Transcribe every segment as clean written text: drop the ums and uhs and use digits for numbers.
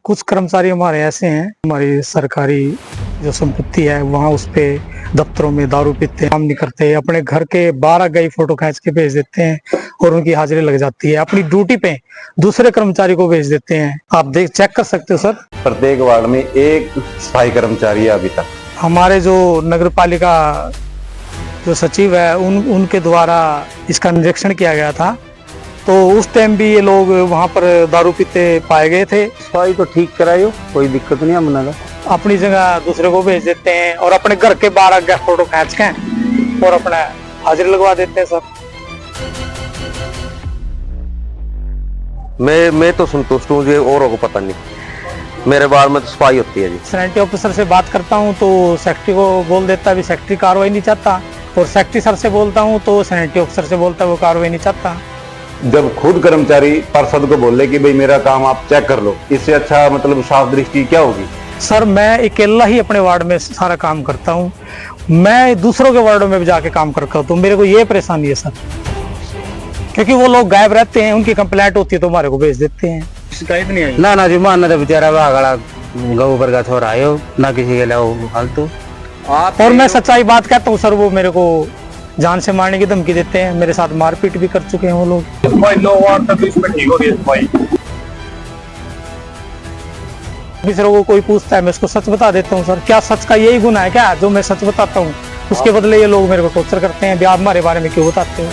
कुछ कर्मचारी हमारे ऐसे हैं, हमारी सरकारी जो संपत्ति है वहाँ उस पे दफ्तरों में दारू पीते हैं, काम नहीं करते, अपने घर के 12 गई फोटो खींच के भेज देते हैं और उनकी हाजिरी लग जाती है। अपनी ड्यूटी पे दूसरे कर्मचारी को भेज देते हैं। आप देख चेक कर सकते हो सर। प्रत्येक वार्ड में एक सफाई कर्मचारी है अभी तक। हमारे जो नगर पालिका जो सचिव है उनके द्वारा इसका निरीक्षण किया गया था, तो उस टाइम भी ये लोग वहाँ पर दारू पीते पाए गए थे। सफाई तो ठीक करायो, कोई दिक्कत नहीं है मना। अपनी जगह दूसरे को भेज देते हैं और अपने घर के 12 गए फोटो खींच के और अपना हाजिरी लगवा देते हैं सर। मैं तो संतुष्ट हूँ जी, औरों को पता नहीं। मेरे वार्ड में तो सफाई होती है जी। सैनिटरी ऑफिसर से बात करता हूँ तो सेक्रेटरी को बोल देता है भी सेक्रेटरी कार्रवाई नहीं चाहता, और सेक्रेटरी सर से बोलता हूँ तो सैनिटरी ऑफिसर से बोलता है वो कार्रवाई नहीं चाहता। जब खुद कर्मचारी पार्षद को बोले कि भाई मेरा काम आप चेक कर लो, इससे अच्छा मतलब साफ दृष्टि क्या होगी? सर मैं अकेला ही अपने वार्ड में सारा काम करता हूँ, मैं दूसरों के वार्डों में भी जाके काम करता हूँ, तो मेरे को ये परेशानी है सर, क्योंकि वो लोग गायब रहते हैं, उनकी कंप्लेंट होती है तो हमारे को भेज देते हैं। शिकायत नहीं आई ना जी, मानना तो बेचारा भागड़ा गऊ पर का छोरा आयो ना किसी के लिए फालतू। और मैं सच्चाई बात कहता हूँ सर, वो मेरे को जान से मारने की धमकी देते हैं, मेरे साथ मारपीट भी कर चुके हैं वो लोग। दूसरों को कोई पूछता है मैं उसको सच बता देता हूँ सर। क्या सच का यही गुना है क्या, जो मैं सच बताता हूँ उसके बदले ये लोग मेरे को टॉर्चर करते हैं, आप हमारे बारे में क्यों बताते हो?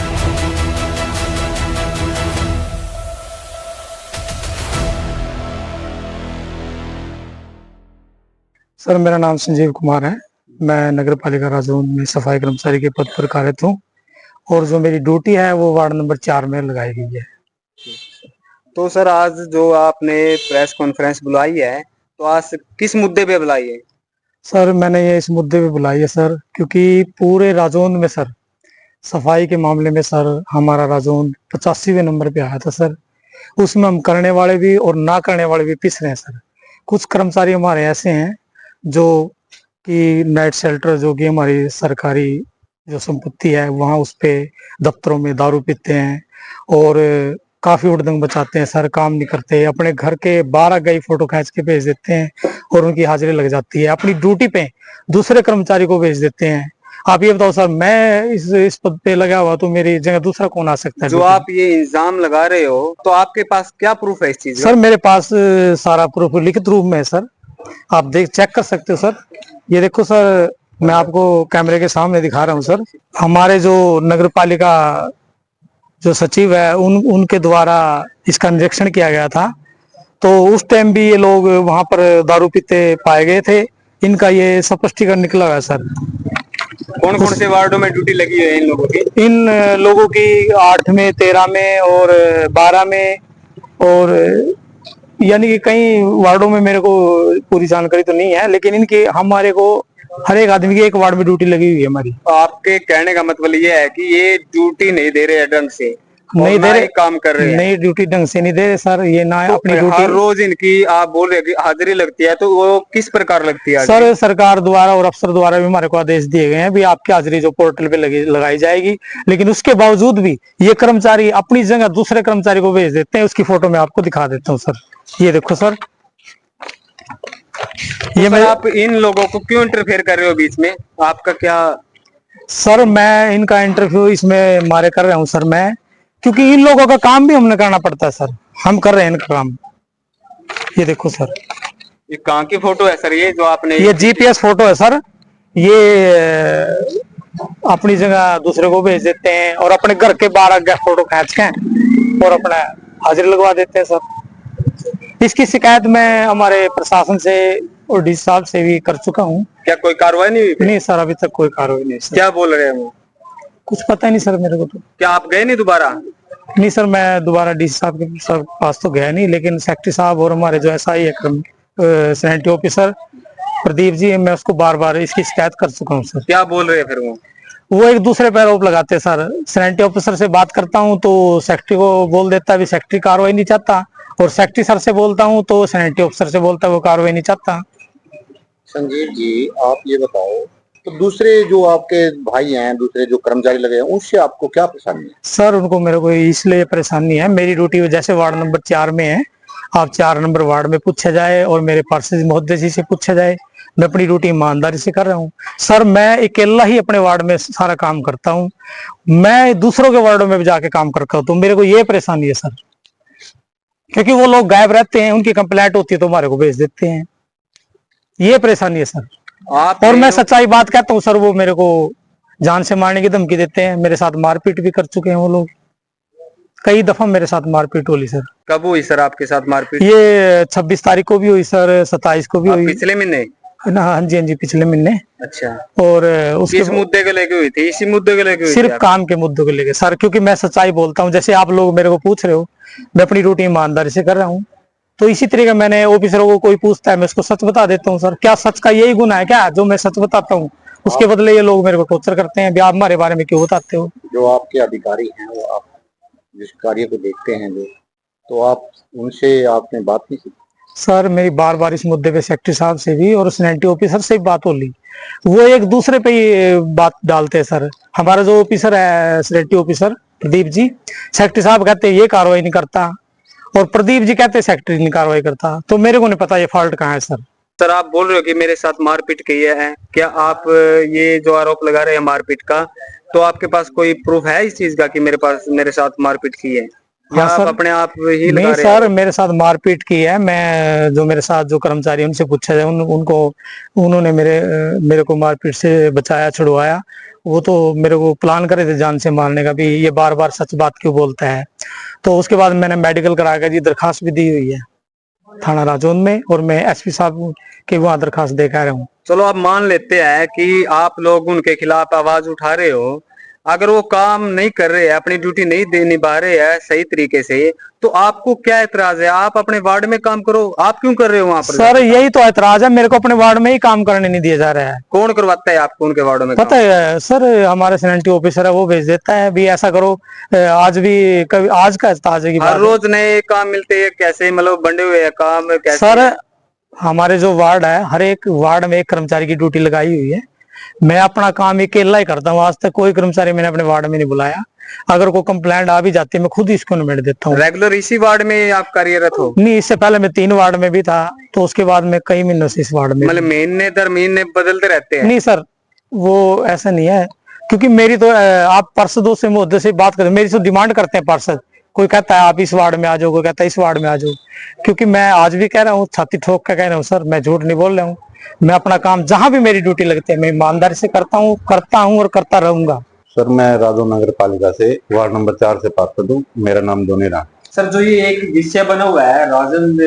सर मेरा नाम संजीव कुमार है, मैं नगर पालिका राजौंद में सफाई कर्मचारी के पद पर कार्यरत हूँ, और जो मेरी ड्यूटी है वो वार्ड नंबर 4 में लगाई गई है। तो सर आज जो आपने प्रेस कॉन्फ्रेंस बुलाई है, तो आज किस मुद्दे पे बुलाई है? सर मैंने ये इस मुद्दे पे बुलाई है सर, क्योंकि पूरे राजौंद में सर सफाई के मामले में सर हमारा राजौंद 85वें नंबर पे आया था सर। उसमें हम करने वाले भी और ना करने वाले भी पिस रहे हैं सर। कुछ कर्मचारी हमारे ऐसे हैं जो कि नाइट शेल्टर, जो कि हमारी सरकारी जो संपत्ति है वहाँ उस पे दफ्तरों में दारू पीते हैं और काफी उड़दंग बचाते हैं सर, काम नहीं करते, अपने घर के 12 गई फोटो खींच के भेज देते हैं और उनकी हाजिरी लग जाती है। अपनी ड्यूटी पे दूसरे कर्मचारी को भेज देते हैं। आप ये बताओ सर, मैं इस पद पे लगा हुआ तो मेरी जगह दूसरा कौन आ सकता है? जो आप ये इल्जाम लगा रहे हो, तो आपके पास क्या प्रूफ है इस चीज का? सर मेरे पास सारा प्रूफ लिखित रूप में है सर, आप चेक कर सकते हो सर। ये देखो सर, मैं आपको कैमरे के सामने दिखा रहा हूँ सर। हमारे जो नगर पालिका जो सचिव है उनके द्वारा इसका निरीक्षण किया गया था, तो उस टाइम भी ये लोग वहां पर दारू पीते पाए गए थे। इनका ये स्पष्टीकरण निकला है सर। कौन कौन से वार्डों में ड्यूटी लगी है इन लोगों की? इन लोगों की 8 में, 13 में और 12 में, और यानी कि कई वार्डों में मेरे को पूरी जानकारी तो नहीं है, लेकिन इनकी हमारे को हर एक आदमी की एक वार्ड में ड्यूटी लगी हुई है हमारी। आपके कहने का मतलब ये है कि ये ड्यूटी नहीं दे रहे ढंग से, नहीं दे रहे, काम कर रहे हैं? नहीं ड्यूटी ढंग से नहीं दे रहे सर, ये ना तो अपनी ड्यूटी। हर रोज इनकी आप बोल रहे कि हाजिरी लगती है, तो वो किस प्रकार लगती है सर सरकार द्वारा और अफसर द्वारा भी हमारे को आदेश दिए गए हैं भी आपकी हाजिरी जो पोर्टल पे लगाई जाएगी, लेकिन उसके बावजूद भी ये कर्मचारी अपनी जगह दूसरे कर्मचारी को भेज देते हैं। उसकी फोटो मैं आपको दिखा देता हूँ सर, ये देखो सर। ये मैं आप इन लोगों को क्यों इंटरफेयर कर रहे हो बीच में? आपका क्या? सर मैं इनका इंटरव्यू इसमें मारे कर रहा हूँ सर मैं, क्योंकि इन लोगों का काम भी हमने करना पड़ता है सर, हम कर रहे हैं इनका काम। ये देखो सर, ये कहाँ की फोटो है सर ये जो आपने? ये जीपीएस फोटो है सर। ये अपनी जगह दूसरे को भेज देते हैं और अपने घर के 12 गए फोटो खींच के और अपना हाजिरी लगवा देते हैं सर। इसकी शिकायत मैं हमारे प्रशासन से और डीसी साहब से भी कर चुका हूँ। क्या कोई कार्रवाई नहीं हुई? नहीं सर, अभी तक कोई कार्रवाई नहीं सर। क्या बोल रहे हैं वो? कुछ पता नहीं सर मेरे को तो। क्या आप गए नहीं दोबारा? नहीं सर, मैं दोबारा डीसी साहब के पास तो गया नहीं, लेकिन सेक्रेटरी साहब और हमारे जो एसआई है सैनिटरी ऑफिसर प्रदीप जी, मैं उसको बार बार इसकी शिकायत कर चुका हूँ सर। क्या बोल रहे हैं फिर वो एक दूसरे पे आरोप लगाते हैं सर। सैनिटरी ऑफिसर से बात करता हूँ तो सेक्रेटरी को बोल देता है भी सेक्रेटरी कार्रवाई नहीं चाहता, और सेक्रेटरी सर से बोलता हूँ तो सैनिटरी ऑफिसर से बोलता है वो कार्रवाई नहीं चाहता। संजीव जी, आप ये बताओ, तो दूसरे जो आपके भाई हैं, दूसरे जो कर्मचारी लगे हैं, उनसे आपको क्या परेशानी है? सर उनको मेरे को इसलिए परेशानी है, मेरी ड्यूटी जैसे वार्ड नंबर 4 में है आप 4 नंबर वार्ड में पूछा जाए और मेरे पार्षद महोदय जी से पूछा जाए, मैं अपनी ड्यूटी ईमानदारी से कर रहा हूँ सर। मैं अकेला ही अपने वार्ड में सारा काम करता हूँ, मैं दूसरों के वार्डों में भी जाके काम करता हूँ, तो मेरे को ये परेशानी है सर, क्योंकि वो लोग गायब रहते हैं, उनकी कंप्लेंट होती है तो हमारे को भेज देते हैं, ये परेशानी है सर। आप और मैं सच्चाई बात कहता हूँ सर, वो मेरे को जान से मारने की धमकी देते हैं, मेरे साथ मारपीट भी कर चुके हैं वो लोग, कई दफा मेरे साथ मारपीट हुई सर। कब हुई सर आपके साथ मारपीट? ये 26 तारीख को भी हुई सर, 27 को भी हुई। पिछले महीने? हाँ जी, हाँ जी, पिछले महीने। अच्छा, और उसके किस मुद्दे को लेके हुई थी? इसी मुद्दे को लेके हुई थी? सिर्फ काम के मुद्दों को लेके सर, क्योंकि मैं सच्चाई बोलता हूँ, जैसे आप लोग मेरे को पूछ रहे हो, मैं अपनी ड्यूटी ईमानदारी से कर रहा हूँ, तो इसी तरीके मैंने ऑफिसरों को कोई पूछता है मैं उसको सच बता देता हूँ सर। क्या सच का यही गुण है क्या, जो मैं सच बताता हूँ उसके बदले ये लोग मेरे को टॉर्चर करते हैं, आप हमारे बारे में क्यों बताते हो? जो आपके अधिकारी हैं वो आप जिस कार्य को देखते हैं जो, तो आप उनसे आपने बात नहीं की? सर मेरी बार बार इस मुद्दे पे सेक्रेटरी साहब से भी और सैनिटरी ऑफिसर से भी बात हो ली, वो एक दूसरे पे ही बात डालते हैं सर। हमारा जो ऑफिसर है sanitary officer Pradeep ji, secretary साहब कहते हैं ये कार्रवाई नहीं करता, और प्रदीप जी कहते हैं सेक्रेटरी नहीं कार्रवाई करता, तो मेरे को नहीं पता ये फॉल्ट कहाँ है सर। सर आप बोल रहे हो कि मेरे साथ मारपीट की है, क्या आप ये जो आरोप लगा रहे हैं मारपीट का, तो आपके पास कोई प्रूफ है इस चीज का कि मेरे साथ मारपीट की है, या हाँ आप सर, अपने आप ही लगा नहीं रहे सर, हैं? मेरे साथ मारपीट की है, मैं जो मेरे साथ जो कर्मचारी हैं, उनसे पूछा जाए, उन्होंने मेरे को मारपीट से बचाया, छुड़वाया। वो तो मेरे को प्लान करे थे जान से मारने का भी, ये बार बार सच बात क्यों बोलता है। तो उसके बाद मैंने मेडिकल करा कर जी दरखास्त भी दी हुई है थाना राजौंद में, और मैं एसपी साहब के वहां दरखास्त दे कर रहा हूँ। चलो आप मान लेते हैं कि आप लोग उनके खिलाफ आवाज उठा रहे हो, अगर वो काम नहीं कर रहे हैं, अपनी ड्यूटी नहीं दे निभा रहे हैं सही तरीके से, तो आपको क्या एतराज है? आप अपने वार्ड में काम करो, आप क्यों कर रहे हो वहां पर? सर यही तो ऐतराज है, मेरे को अपने वार्ड में ही काम करने नहीं दिया जा रहा है। कौन करवाता है आपको उनके वार्डों में पता है सर, हमारे सैनिटरी ऑफिसर है वो भेज देता है भी ऐसा करो, आज भी कभी आज का ताजे की हर बात है। रोज नए काम मिलते हैं, कैसे मतलब बंटे हुए हैं काम कैसे? सर हमारे जो वार्ड है, हर एक वार्ड में एक कर्मचारी की ड्यूटी लगाई हुई है, मैं अपना काम अकेला ही करता हूँ, आज तक कोई कर्मचारी मैंने अपने वार्ड में नहीं बुलाया। अगर कोई कंप्लेंट आ भी जाती है मैं खुद ही इसको निबेड़ देता हूँ। रेगुलर इसी वार्ड में आप कार्यरत हो? नहीं, इससे पहले मैं 3 वार्ड में भी था, तो उसके बाद मैं कई महीनों से इस वार्ड में। मतलब महीने दर महीने बदलते रहते हैं? नहीं सर, वो ऐसा नहीं है, क्योंकि मेरी तो आप पार्षदों से मुद्दे से बात करते, मेरी तो डिमांड करते हैं पार्षद, कोई कहता है आप इस वार्ड में आ जाओ, कोई कहता है इस वार्ड में आ जाओ, क्योंकि मैं आज भी कह रहा हूँ, छाती ठोक कर कह रहा हूँ सर, मैं झूठ नहीं बोल रहा हूँ, मैं अपना काम जहां भी मेरी ड्यूटी लगती है मैं ईमानदारी से करता हूँ और करता रहूंगा। सर मैं राजौंद नगर पालिका से वार्ड नंबर 4 से पार्षद हूँ, मेरा नाम धोनी राम। सर जो ये एक विषय बना हुआ है राजौंद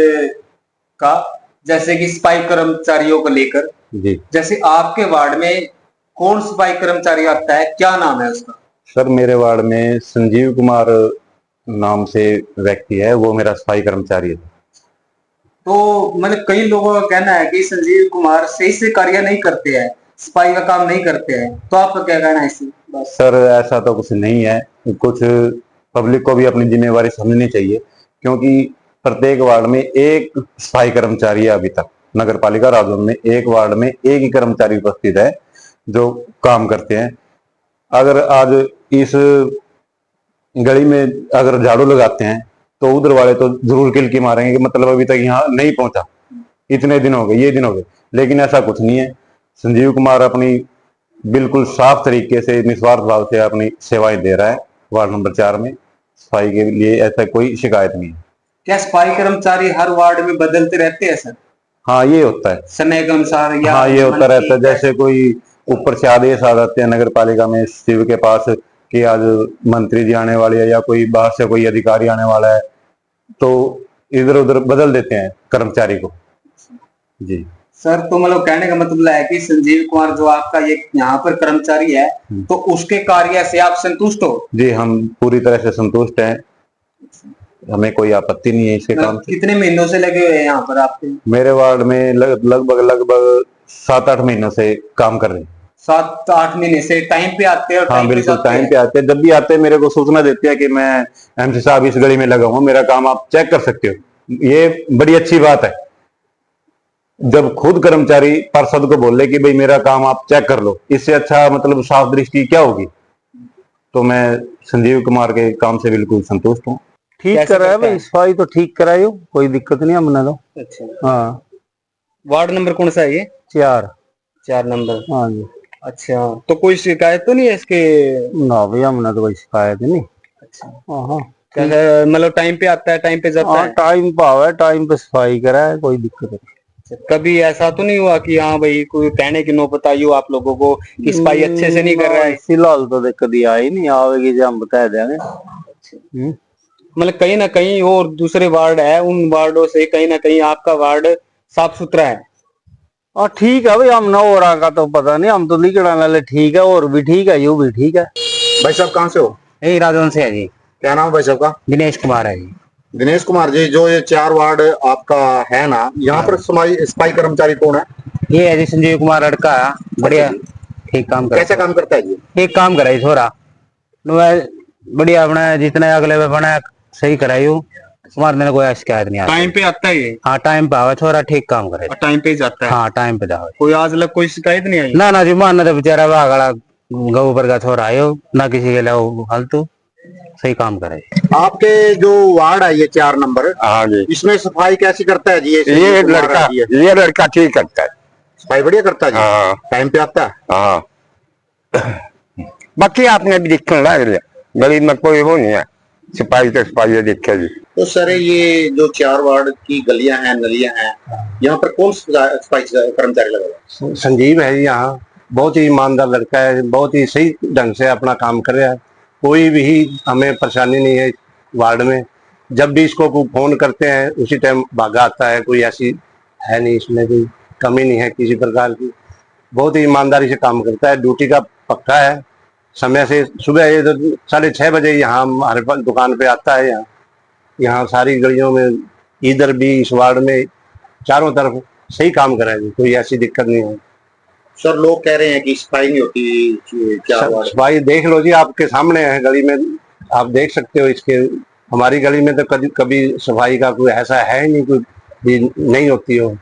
का, जैसे कि सफाई कर्मचारियों को लेकर, जी जैसे आपके वार्ड में कौन सफाई कर्मचारी आता है, क्या नाम है उसका? सर मेरे वार्ड में संजीव कुमार नाम से व्यक्ति है, वो मेरा सफाई कर्मचारी है। तो मतलब कई लोगों का कहना है कि संजीव कुमार सही से कार्य नहीं करते हैं, सफाई का काम नहीं करते हैं, तो आपका क्या कहना है इससे? बस सर ऐसा तो कुछ नहीं है, कुछ पब्लिक को भी अपनी जिम्मेवारी समझनी चाहिए, क्योंकि प्रत्येक वार्ड में एक सफाई कर्मचारी है। अभी तक नगर पालिका राजौंद में एक वार्ड में एक ही कर्मचारी उपस्थित है जो काम करते हैं। अगर आज इस गली में अगर झाड़ू लगाते हैं तो उधर वाले तो जरूर किलकी मारेंगे कि मतलब अभी तक यहाँ नहीं पहुंचा, इतने दिन हो गए, ये दिन हो गए, लेकिन ऐसा कुछ नहीं है। संजीव कुमार अपनी बिल्कुल साफ तरीके से निस्वार्थ भाव से अपनी सेवाएं दे रहा है। वार्ड नंबर 4 में सफाई के लिए ऐसा कोई शिकायत नहीं है। क्या सफाई कर्मचारी हर वार्ड में बदलते रहते हैं सर, हाँ ये होता है, समय के अनुसार? या हाँ ये होता रहता है, जैसे कोई ऊपर से आदेश आ जाते हैं नगर पालिका में शिव के पास कि आज मंत्री जी आने वाले है या कोई बाहर से कोई अधिकारी आने वाला है, तो इधर उधर बदल देते हैं कर्मचारी को। जी सर, तो मतलब कहने का मतलब है कि संजीव कुमार जो आपका ये यहाँ पर कर्मचारी है, तो उसके कार्य से आप संतुष्ट हो? जी हम पूरी तरह से संतुष्ट हैं, हमें कोई आपत्ति नहीं है इसके काम से। कितने महीनों से लगे हुए हैं यहाँ पर आपके? मेरे वार्ड में लगभग 7-8 महीनों से काम कर रहे हैं। 7-8 महीने से टाइम पे आते हैं? और हाँ टाइम पे बिल्कुल जाते टाइम हैं? पे आते हैं, जब भी आते हैं मेरे को सूचना देते हैं कि मैं एमसी साहब इस गली में लगा हूँ, मेरा काम आप चेक कर सकते हो। ये बड़ी अच्छी बात है जब खुद कर्मचारी पार्षद को बोले कि भाई मेरा काम आप चेक कर लो, इससे अच्छा मतलब साफ दृष्टि क्या होगी। तो मैं संजीव कुमार के काम से बिल्कुल संतुष्ट हूँ। ठीक कैसे करा है करता भाई, सफाई तो ठीक करायो, कोई दिक्कत नहीं हमने तो। अच्छा, हाँ वार्ड नंबर कौन सा है ये? 4। 4 नंबर। हाँ जी। अच्छा, तो कोई शिकायत तो नहीं है इसके? ना भाई हमने तो कोई शिकायत नहीं। अच्छा, हाँ कैसे मतलब टाइम पे आता है, टाइम पे जाता हाँ, है? टाइम पाव है, टाइम पे सफाई करा है, कोई दिक्कत नहीं। कभी ऐसा तो नहीं हुआ कि हाँ भाई कोई कहने की नौबत आई हो आप लोगों को कि सफाई अच्छे से नहीं कर रहा है? फिलहाल तो देख कभी आई नहीं, आवेगी जो हम बता देंगे। मतलब कहीं ना कहीं और दूसरे वार्ड है, उन वार्डों से कहीं ना कहीं आपका वार्ड साफ सुथरा है। हाँ ठीक है भाई, हम ना और का तो पता नहीं, हम तो लिखने वाले ठीक है, और भी ठीक है, यू भी ठीक है। भाई साहब कहाँ से हो? यही राजवन से है जी। क्या नाम है भाई साहब का? दिनेश कुमार है जी। दिनेश कुमार जी, जो ये 4 वार्ड आपका है ना, यहाँ पर सफाई कर्मचारी कौन है? ये है जी संजीव कुमार लड़का, बढ़िया ठीक काम कैसा करता काम करता है जी? है, ठीक काम कराई छोरा बढ़िया, अपना जितने अगले में बना सही करायू, हमारे ने कोई शिकायत नहीं आती। टाइम पे आता है ये? हाँ टाइम पे आवे छोरा, ठीक काम करे। और टाइम पे ही जाता है? हाँ टाइम पे जावे। कोई आज तक कोई शिकायत नहीं आई? ना ना जी, मानना तो बेचारा वागड़ा गऊ पर का छोरा आयो ना, किसी के लिए फालतू, सही काम करे। आपके जो वार्ड है ये 4 नंबर, हाँ जी, इसमें सफाई कैसी करता है जी? ये लड़का ठीक करता है। सफाई बढ़िया करता है जी? हाँ टाइम पे आता है? हाँ। बाकी आपने भी देखने लग लिया, गली में कोई वो नहीं है, सिपाही तो सिपाही देखे जी। तो सर ये जो 4 वार्ड की गलियां हैं, नलियां हैं, यहाँ पर कौन सफाई कर्मचारी लगा हुआ है? संजीव है यहाँ, बहुत ही ईमानदार लड़का है, बहुत ही सही ढंग से अपना काम कर रहा है। कोई भी हमें परेशानी नहीं है वार्ड में। जब भी इसको फोन करते हैं उसी टाइम भागा आता है, कोई ऐसी है नहीं, इसमें कोई कमी नहीं है किसी प्रकार की। बहुत ही ईमानदारी से काम करता है, ड्यूटी का पक्का है। समय से सुबह ये 6:30 बजे यहाँ हमारे पास दुकान पे आता है। यहाँ सारी गलियों में, इधर भी इस वार्ड में, चारों तरफ सही काम कराएगी, कोई ऐसी दिक्कत नहीं है। सर लोग कह रहे हैं कि सफाई नहीं होती, क्या वार्ड? सफाई देख लो जी, आपके सामने है गली में, आप देख सकते हो इसके। हमारी गली में तो कभी कभी सफाई का कोई ऐसा है ही नहीं, कोई भी नहीं होती हो।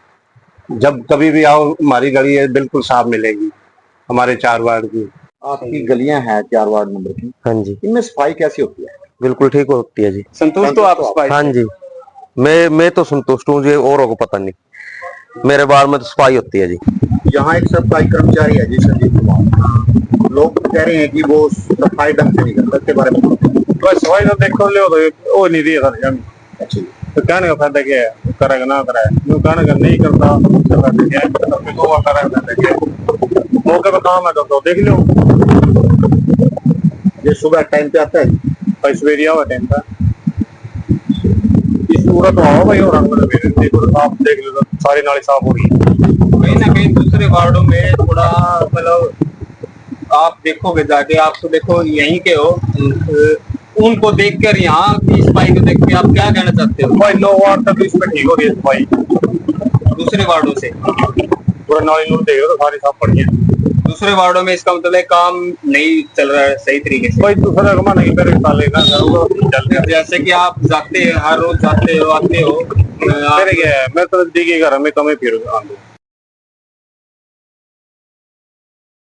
जब कभी भी आओ हमारी गली है बिल्कुल साफ मिलेगी, हमारे 4 वार्ड की। आपकी गलियां हैं 4 वार्ड नंबर की, हाँ जी, इनमें सफाई कैसी होती है? बिल्कुल ठीक होती है जी। संतुष्ट हो आप सफाई? हाँ जी, मैं तो संतुष्ट हूँ जी, औरों को पता नहीं, मेरे बार में तो सफाई होती है जी। यहाँ एक सफाई कर्मचारी है जी, संजीव कुमार। लोग कह रहे हैं कि वो सफाई ढंग से नहीं करता, इसके बारे में सफाई तो देखो ले तो वो नहीं दी सर जमीन, अच्छा तो कहने का फायदा क्या है? करेगा ना कराए, यूं कहने का नहीं करता उससे फायदा क्या है? तो फिर वो करेगा फायदा क्या है? मौके पर काम है तो देख लो। ये सुबह टाइम पे आता है? भाई सवेरे हुआ टाइम का इस पूरा तो आओ भाई, और अंदर भी देखो तो आप देख लो तो सारी नाली साफ हो रही है। कहीं ना कहीं दूसरे वार्डों में थोड़ा मतलब आप देखोगे जाके, आप तो देखो यहीं के हो, उनको देखकर यहाँ की सफाई को देख के आप क्या कहना चाहते हो? भाई 9 वार्ड तक इसमें ठीक हो रही है सफाई, दूसरे वार्डों से पूरा नाली नूर देख लो तो सारी साफ पड़ी है। दूसरे वार्डों में इसका मतलब है काम नहीं चल रहा है सही तरीके से। भाई दूसरा कमा नहीं मेरे साले ना चलते हैं। जैसे कि आप जाते हर रोज जाते हो आते हो, मेरे क्या है, मैं तो नजदीकी घर में कम ही फिर